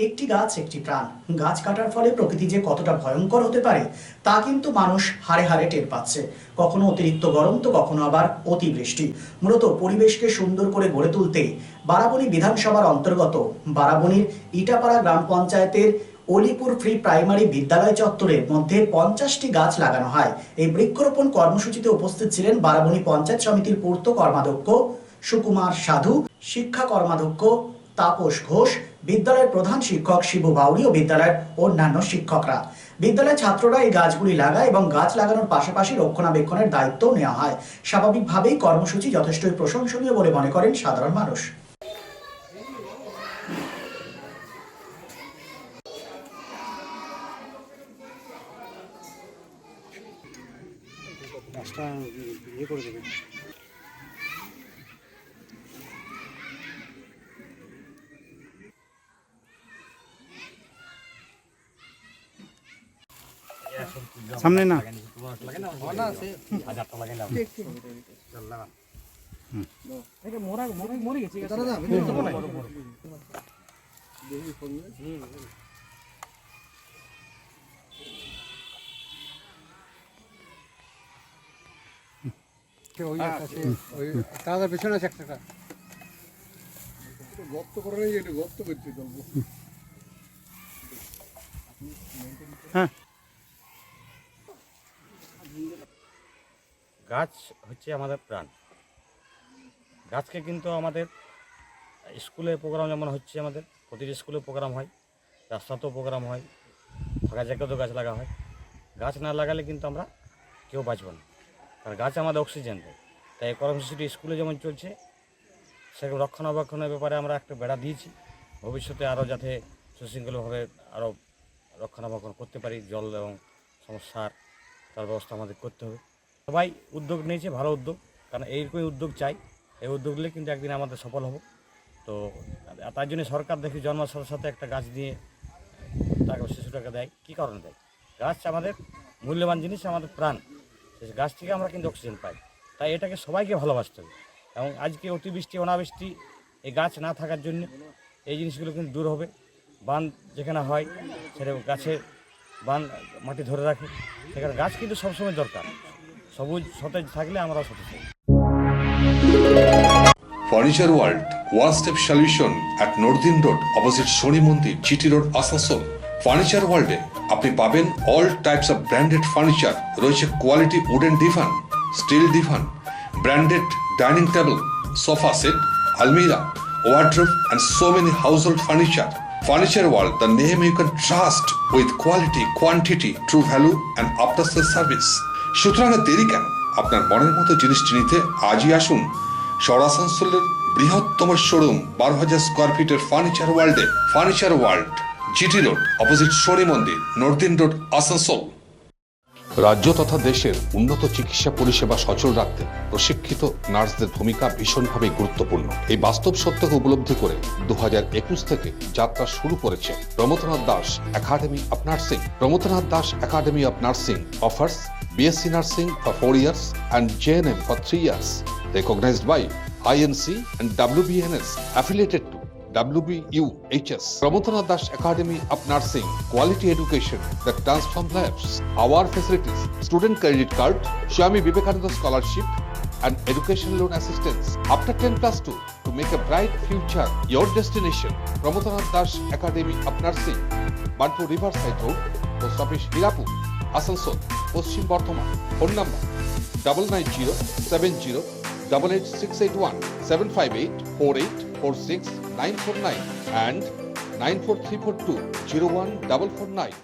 একটি গাছ একটি প্রাণ। গাছ কাটার ফলে প্রকৃতি যে কতটা ভয়ঙ্কর হতে পারে তা কিন্তু মানুষ হাড়ে হাড়ে টের পাচ্ছে। কখনো অতিরিক্ত গরম তো কখনো আবার অতিবৃষ্টি। মূলত পরিবেশকে সুন্দর করে গড়ে তুলতে বারাবণী বিধানসভার অন্তর্গত বারাবণীর ইটাপাড়া গ্রাম পঞ্চায়েতের অলিপুর ফ্রি প্রাইমারি বিদ্যালয় চত্বরের মধ্যে 50টি গাছ লাগানো হয়। এই বৃক্ষরোপণ কর্মসূচিতে উপস্থিত ছিলেন বারাবণী পঞ্চায়েত সমিতির পূর্ত কর্মাধ্যক্ষ সুকুমার সাধু, শিক্ষা কর্মাধ্যক্ষ তাপস ঘোষ, বিদ্যালয়ের প্রধান শিক্ষক শিবু বাউরি ও বিদ্যালয়ের অন্যান্য শিক্ষকরা। বিদ্যালয়ের ছাত্ররা এই গাছগুলি লাগায় এবং গাছ লাগানোর পাশাপাশি রক্ষণাবেক্ষণের দায়িত্ব নেওয়া হয়। স্বাভাবিকভাবেই কর্মসূচি যথেষ্টই প্রশংসনীয় বলে মনে করেন সাধারণ মানুষ। সামনে না তার পেছনে আছে একটা গর্ত করে নেই, এটা গর্ত করছি চলবো। হ্যাঁ, গাছ হচ্ছে আমাদের প্রাণ। গাছকে কিন্তু আমাদের স্কুলে প্রোগ্রাম যেমন হচ্ছে, আমাদের প্রতিটি স্কুলে প্রোগ্রাম হয়, রাস্তাতেও প্রোগ্রাম হয়, ফাঁকা জায়গাতেও গাছ লাগা হয়। গাছ না লাগালে কিন্তু আমরা কেউ বাঁচব না, কারণ গাছ আমাদের অক্সিজেন দেয়। তাই এই কর্মসূচিটি স্কুলে যেমন চলছে, সেরকম রক্ষণাবেক্ষণের ব্যাপারে আমরা একটা বেড়া দিয়েছি। ভবিষ্যতে আরও যাতে সুশৃঙ্খলভাবে আরও রক্ষণাবেক্ষণ করতে পারি, জল এবং সমস্যার তার ব্যবস্থা আমাদের করতে হবে। সবাই উদ্যোগ নিয়েছে, ভালো উদ্যোগ, কারণ এইরকমই উদ্যোগ চাই। এই উদ্যোগ নিলে কিন্তু একদিন আমাদের সফল হব। তো তার জন্য সরকার দেখি জন্মের সাথে সাথে একটা গাছ দিয়ে তাকে শিশুটাকে দেয়। কী কারণে দেয়? গাছ আমাদের মূল্যবান জিনিস, আমাদের প্রাণ। সেই গাছ থেকে আমরা কিন্তু অক্সিজেন পাই। তাই এটাকে সবাইকে ভালোবাসতে হবে। এবং আজকে অতিবৃষ্টি অনাবৃষ্টি এই গাছ না থাকার জন্য এই জিনিসগুলো কিন্তু দূর হবে। বান যেখানে হয় সেটা গাছের বান মাটি ধরে রাখে, সেখানে গাছ কিন্তু সবসময় দরকার। সবুজ সতেজ থাকলে আমরা সতেজ থাকি। Furniture World, one-step solution at Nordin Road, opposite Shoni Mandir, GT Road, Asansol. Furniture World এ আপনি পাবেন all types of branded furniture, রয়েছে quality wooden divan, steel divan, branded dining table, sofa set, almirah, wardrobe and so many household furniture. Furniture World, the name you can trust with quality, quantity, true value and after sales service. সুতরাং দেরি কেন? আপনার মনের মতো জিনিসটি নিতে আজই আসুন আসানসোলের বৃহত্তম শোরুম 12,000 স্কোয়ার ফিটের ফার্নিচার ওয়ার্ল্ডে। Furniture world, GT road, opposite Shani Mandir, নর্দিন রোড, আসানসোল। রাজ্য তথা দেশের উন্নত চিকিৎসা পরিষেবা সচল রাখতে প্রশিক্ষিত নার্সদের ভূমিকা ভীষণভাবে গুরুত্বপূর্ণ। এই বাস্তব সত্যকে উপলব্ধি করে 2021 থেকে যাত্রা শুরু করেছে Pramathanath Das academy of nursing. Pramathanath Das academy of nursing offers BSc Nursing for 4 years and JNM for 3 years. Recognized by INC and WBNS, affiliated to WBUHS. Pramodanath Das Academy of Nursing, quality education that transforms lives. Our facilities: student credit card, Swami Vivekananda scholarship, and education loan assistance. After 10+2, to make a bright future your destination. Pramodanath Das Academy of Nursing, Bantu Riverside Road, Post Office Hirapur, Asansol, Paschim Bardhaman. Phone number 9907088681, 7584846 949 and 94342 01449.